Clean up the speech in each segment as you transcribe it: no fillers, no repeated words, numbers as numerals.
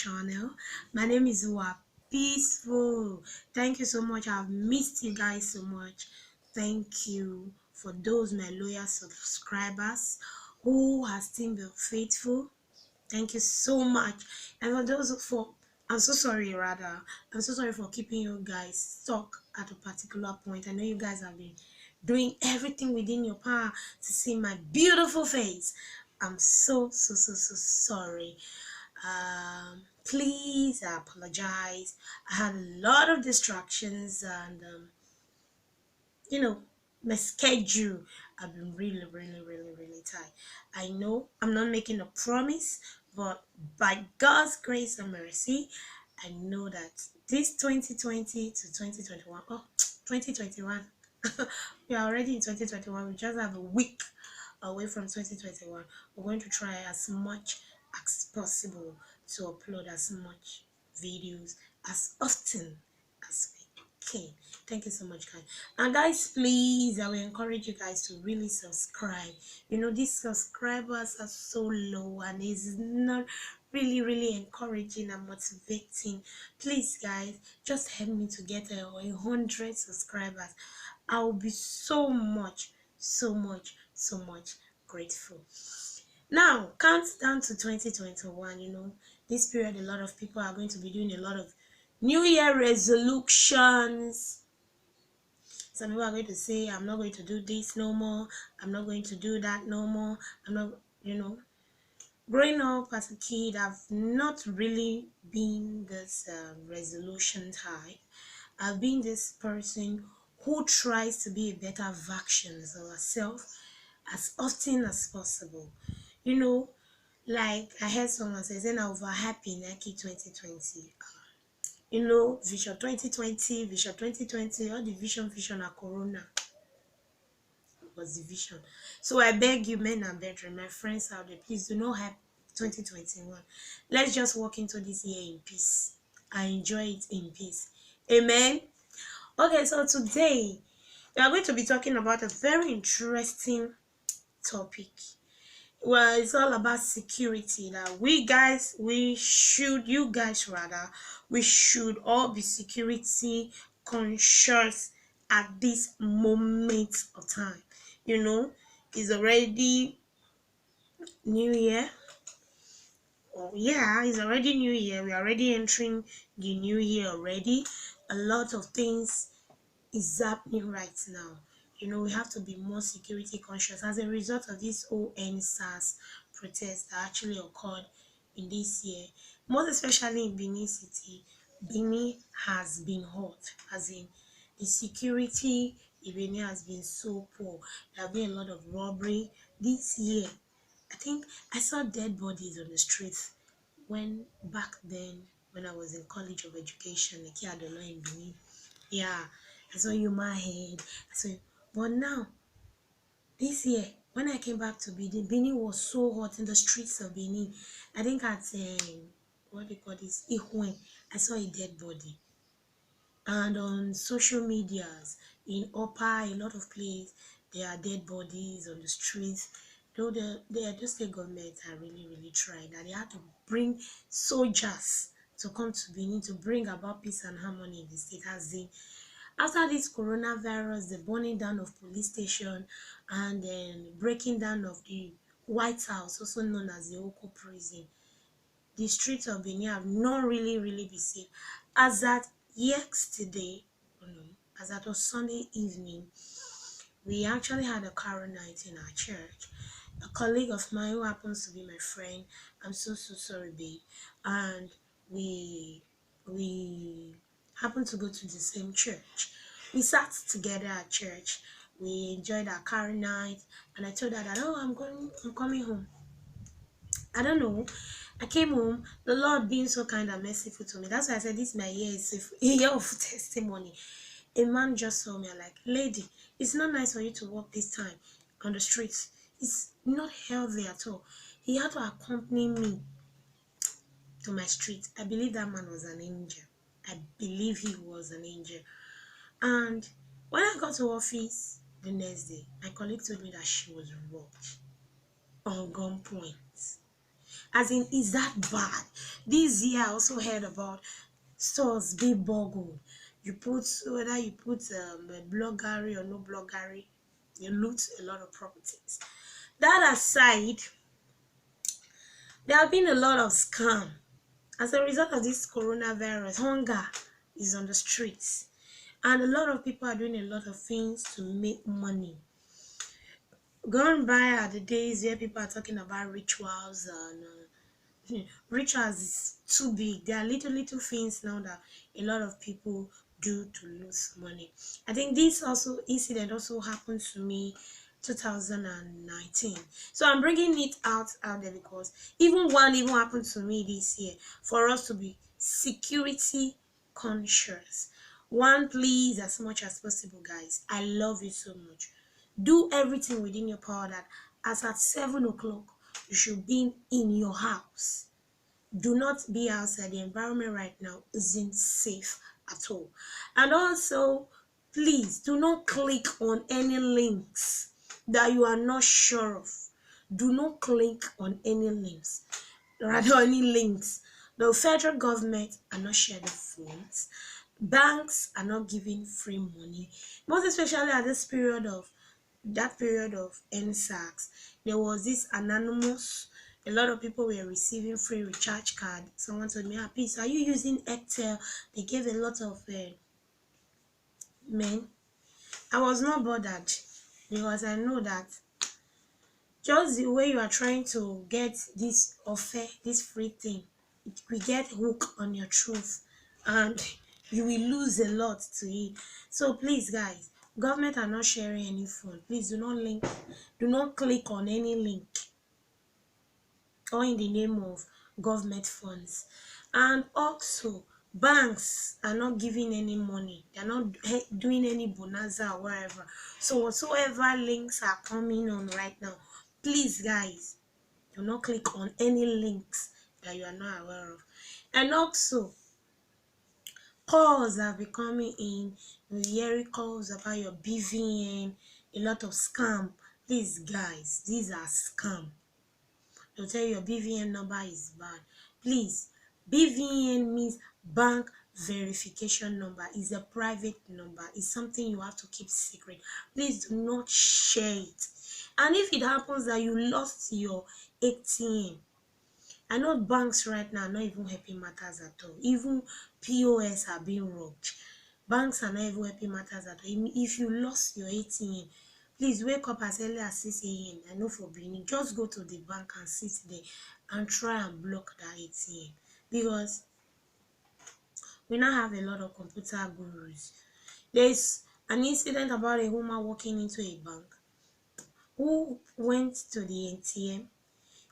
channel. My name is Peaceful. Thank you so much. I've missed you guys so much. Thank you for those my loyal subscribers who has still been faithful. Thank you so much. And for those for I'm so sorry rather. I'm so sorry for keeping you guys stuck at a particular point. I know you guys have been doing everything within your power to see my beautiful face. I'm so sorry. Please, I apologize. I had a lot of distractions and you know, my schedule. I've been really tight. I know I'm not making a promise, but by God's grace and mercy, I know that this 2020 to 2021, 2021, we are already in 2021. We just have a week away from 2021. We're going to try as much as possible to upload as much videos as often as we can. Thank you so much, guys. And guys, please, I will encourage you guys to really subscribe. You know, these subscribers are so low and it's not really encouraging and motivating. Please, guys, just help me to get 100 subscribers. I will be so much grateful. Now, count down to 2021. You know, this period, a lot of people are going to be doing a lot of New Year resolutions. Some people are going to say, I'm not going to do this no more. I'm not going to do that no more. I'm not, you know. Growing up as a kid, I've not really been this resolution type. I've been this person who tries to be a better version of herself as often as possible. You know, like I heard someone say, "Then I over happy Nike 2020." You know, Vision 2020, Vision 2020, all the vision are Corona was the vision. So I beg you, men and brethren, my friends out there, please do not have 2021. Let's just walk into this year in peace. I enjoy it in peace. Amen. Okay, so today we are going to be talking about a very interesting topic. Well, it's all about security. Now you guys rather, we should all be security conscious at this moment of time. You know, it's already New Year. Oh yeah, it's already New Year. We're already entering the New Year already. A lot of things is happening right now. You know, we have to be more security conscious as a result of this ONSAS protest that actually occurred in this year. Most especially in Benin City, Benin has been hot, as in the security in Benin has been so poor. There have been a lot of robbery this year. I think I saw dead bodies on the streets when back then when I was in College of Education, like here in Benin. Yeah, I saw human head. But now, this year, when I came back to Benin, Benin was so hot in the streets of Benin. I think at, what do you call this, Ihuen, I saw a dead body. And on social medias, in Opa, a lot of places, there are dead bodies on the streets. Though the state government are really trying, that they had to bring soldiers to come to Benin to bring about peace and harmony in the state, as in after this coronavirus, the burning down of police station and then breaking down of the White House, also known as the Oko prison, the streets of Benin have not really been safe. As at yesterday, as at on Sunday evening, we actually had a carol night in our church. A colleague of mine who happens to be my friend, I'm so sorry, babe, and we happened to go to the same church. We sat together at church. We enjoyed our carol night, and I told her that, oh, I'm coming home. I don't know. I came home, the Lord being so kind and merciful to me. That's why I said this my year is a year of testimony. A man just saw me and like, lady, it's not nice for you to walk this time on the streets. It's not healthy at all. He had to accompany me to my street. I believe that man was an angel. I believe he was an angel. And when I got to office the next day, my colleague told me that she was robbed on gunpoint. As in, is that bad? This year I also heard about stores being boggled. You put, whether you put a bloggery or no bloggery, you loot a lot of properties. That aside, there have been a lot of scam. As a result of this coronavirus, hunger is on the streets. And a lot of people are doing a lot of things to make money. Gone by are the days where people are talking about rituals and rituals is too big. There are little things now that a lot of people do to lose money. I think this also incident also happened to me 2019. So I'm bringing it out there because even happened to me this year. For us to be security conscious. One, please, as much as possible, guys. I love you so much. Do everything within your power that as at 7 o'clock you should be in your house. Do not be outside. The environment right now isn't safe at all. And also, please do not click on any links that you are not sure of. Do not click on any links, rather any links. The federal government are not sharing funds. Banks are not giving free money, most especially at this period of NSAX. There was this anonymous, a lot of people were receiving free recharge card. Someone told me, please, are you using Excel? They gave a lot of men. I was not bothered because I know that just the way you are trying to get this offer, this free thing, it will get hooked on your truth and you will lose a lot to it. So please, guys, government are not sharing any phone. Please do not click on any link or in the name of government funds. And also, banks are not giving any money. They're not doing any bonanza or whatever. So whatsoever links are coming on right now, please, guys, do not click on any links that you are not aware of. And also, calls have been coming in. You're hearing calls about your BVN, a lot of scam. Please, guys, these are scam. They'll tell you your BVN number is bad. Please, BVN means bank verification number. Is a private number. It's something you have to keep secret. Please do not share it. And if it happens that you lost your ATM, I know banks right now are not even helping matters at all. Even POS are being robbed. Banks are not even helping matters at all. If you lost your ATM, please wake up as early as 6 a.m. I know for Benin, just go to the bank and sit there and try and block that ATM. Because we now have a lot of computer gurus. There's an incident about a woman walking into a bank who went to the ATM,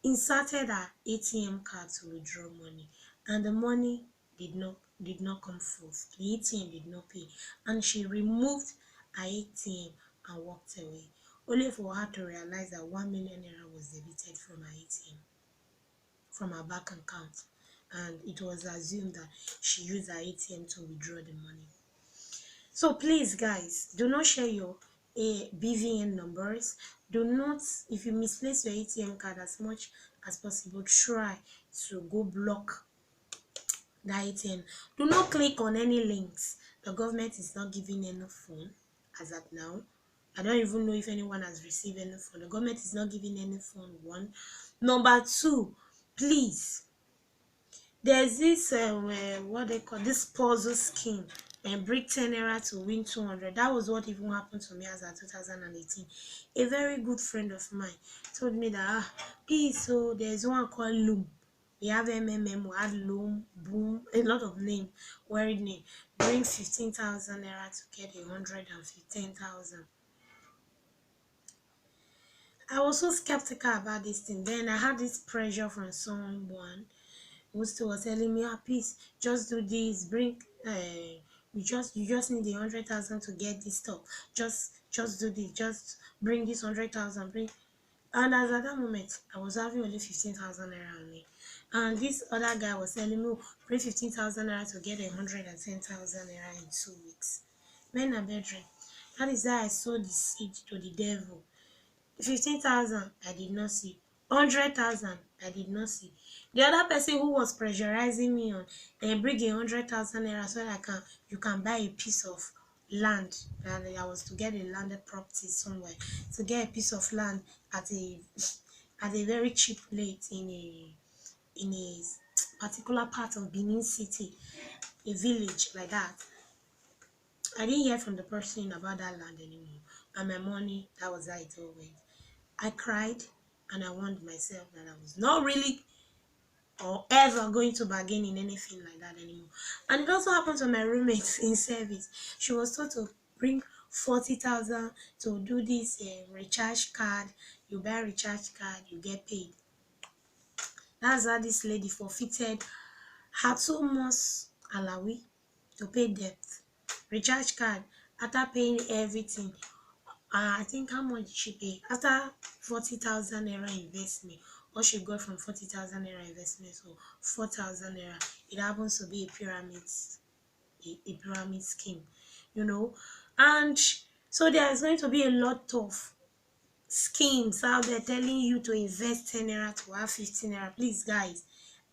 inserted her ATM card to withdraw money, and the money did not come forth. The ATM did not pay, and she removed her ATM and walked away, only for her to realize that 1 million naira was debited from her ATM, from her bank account, and it was assumed that she used her ATM to withdraw the money. So please, guys, do not share your BVN numbers. Do not, if you misplace your ATM card, as much as possible, try to go block the ATM. Do not click on any links. The government is not giving any phone as at now. I don't even know if anyone has received any phone. The government is not giving any phone, one. Number two, please, there's this what they call this puzzle scheme, and break 10 naira to win 200. That was what even happened to me as at 2018. A very good friend of mine told me that please, so there's one called Loom. We have MMM, we have Loom, Boom, a lot of name, worried name. Bring 15,000 naira to get 115,000. I was so skeptical about this thing. Then I had this pressure from someone who still was telling me, please just do this, bring you just need 100,000 to get this stuff. Just do this, just bring this 100,000, bring. And as at that moment, I was having only 15,000 naira on me, and this other guy was telling me, bring 15,000 naira to get 110,000 naira in 2 weeks. Men are bedroom. That is why I sowed the seed to the devil. 15,000 I did not see. 100,000 I did not see. The other person who was pressurizing me on, bring 100,000 naira so that you can buy a piece of land. And I was to get a landed property somewhere, to get a piece of land at a at a very cheap rate in a particular part of Benin City, a village like that. I didn't hear from the person about that land anymore. And my money, that was how it all went. I cried and I warned myself that I was not really or ever going to bargain in anything like that anymore. And it also happened to my roommate in service. She was told to bring 40,000 to do this recharge card. You buy recharge card, you get paid. That's how this lady forfeited her 2 months alawi to pay debt. Recharge card, after paying everything, I think how much did she pay? After 40,000 naira investment, what she got from 40,000 naira investment, so 4,000 naira. It happens to be a pyramid scheme, you know. And so there is going to be a lot of schemes out there telling you to invest 10 naira to have 15 naira. Please, guys,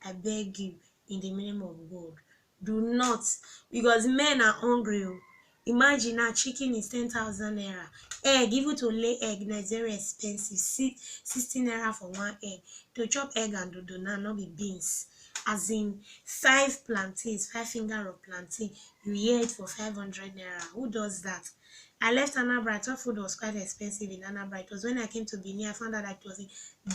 I beg you, in the name of God, do not, because men are hungry. Imagine now, chicken is 10,000 naira. Egg, even to lay egg, na very expensive. 60 naira for one egg. To chop egg and dodo now, not be beans. As in 5 plantains, 5 finger of plantain, you hear it for 500 naira. Who does that? I left Anambra. I thought food was quite expensive in Anambra. It was when I came to Benin, I found out that it was a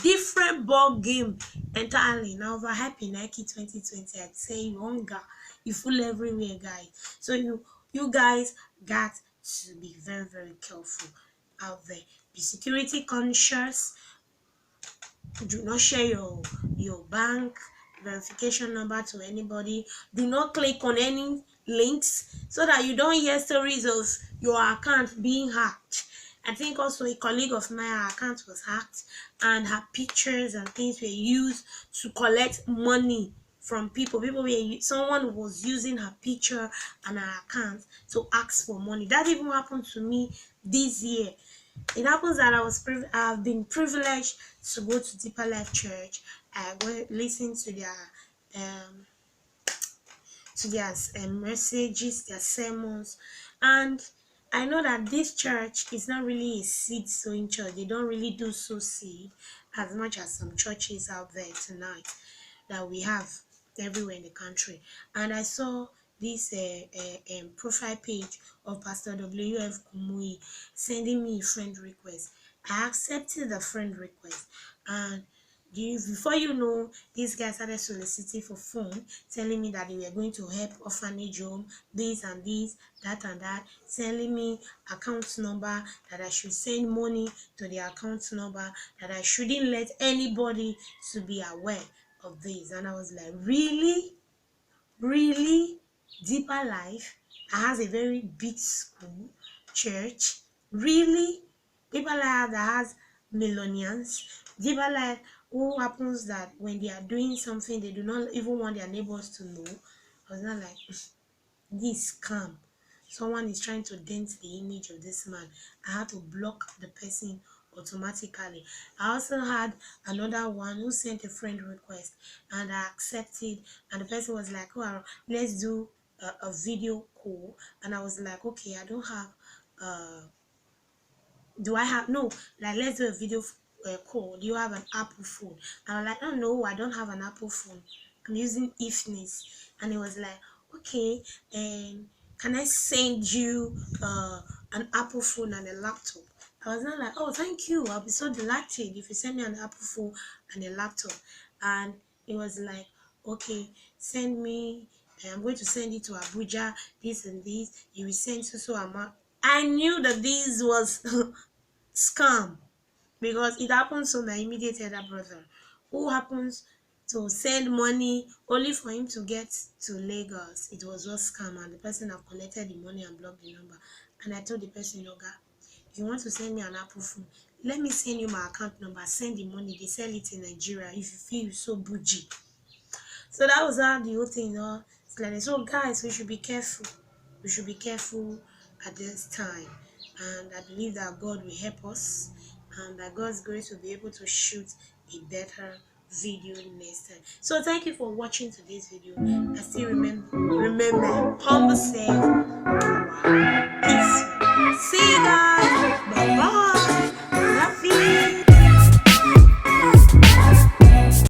different ball game entirely. Now, overhyped in Nike 2020, I'd say you hunger, you full everywhere, guys. So you guys got to be very, very careful out there. Be security conscious. Do not share your bank verification number to anybody. Do not click on any links so that you don't hear stories of your account being hacked. I think also a colleague of mine, her account was hacked and her pictures and things were used to collect money from people. Someone was using her picture and her account to ask for money. That even happened to me this year. It happens that I've been privileged to go to Deeper Life Church. I go listen to um their messages, their sermons, and I know that this church is not really a seed sowing church. They don't really do sow seed as much as some churches out there tonight that we have everywhere in the country. And I saw this profile page of Pastor W.F. Kumuyi sending me a friend request. I accepted the friend request, and before you know, these guys started soliciting for phone, telling me that they were going to help orphanage home, this and this, that and that, telling me account number, that I should send money to the account number, that I shouldn't let anybody to be aware of this. And I was like, really? Really? Deeper Life that has a very big school, church? Really? Deeper Life that has millions? Deeper Life who happens that when they are doing something, they do not even want their neighbors to know? I was not like, this scam. Someone is trying to dent the image of this man. I had to block the person automatically. I also had another one who sent a friend request and I accepted, and the person was like, oh, let's do a video call. And I was like, okay, I don't have do I have no, like, let's do a video call. Do you have an Apple phone? And I'm like, oh no, I don't have an Apple phone. I'm using Ifnis. And it was like, okay, and can I send you an Apple phone and a laptop? I was not like, oh, thank you, I'll be so delighted if you send me an Apple phone and a laptop. And it was like, okay, send me, I'm going to send it to Abuja, this and this, you will send so amount. I knew that this was scam, because it happens to my immediate elder brother, who happens to send money only for him to get to Lagos. It was just scam, and the person have collected the money and blocked the number. And I told the person, Oga, if you want to send me an Apple phone, let me send you my account number, send the money, they sell it in Nigeria if you feel so bougie. So that was how the whole thing started. So guys, we should be careful. We should be careful at this time. And I believe that God will help us and by God's grace we'll be able to shoot a better video next time. So thank you for watching today's video. I still remember humble self